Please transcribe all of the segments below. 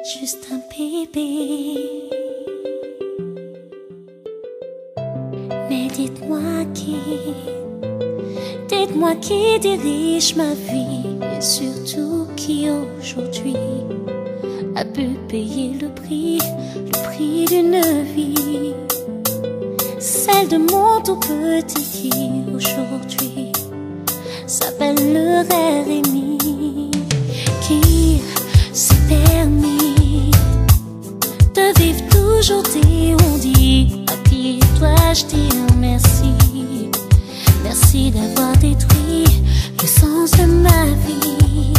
Juste un bébé. Mais dites-moi qui dirige ma vie, et surtout qui aujourd'hui a pu payer le prix d'une vie, celle de mon tout petit qui aujourd'hui s'appellerait Rémi, qui s'est permis de vivre toujours des on-dit. À qui dois-je dire merci? Merci d'avoir détruit le sens de ma vie.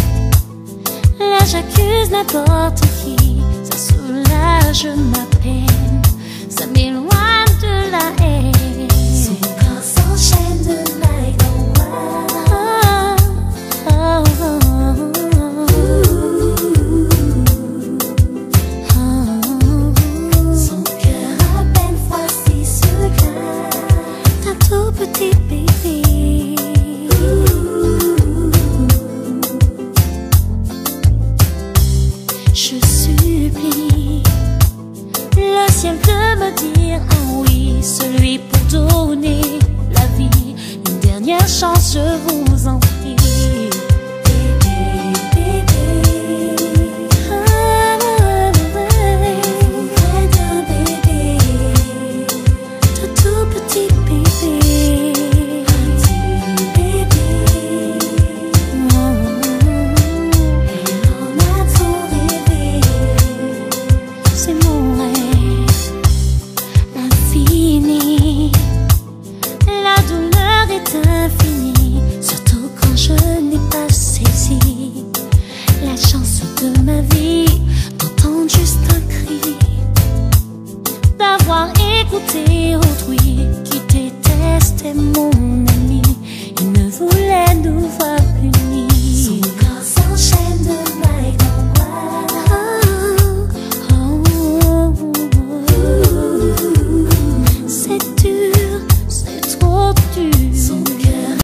Là j'accuse n'importe qui, ça soulage ma peine, ça m'éloigne de la haine. Son corps s'enchaîne de night en Son cœur à peine froissé se glace, un tout petit bébé. Je supplie le ciel de me dire un oui, celui pour donner la vie. Une dernière chance, je vous en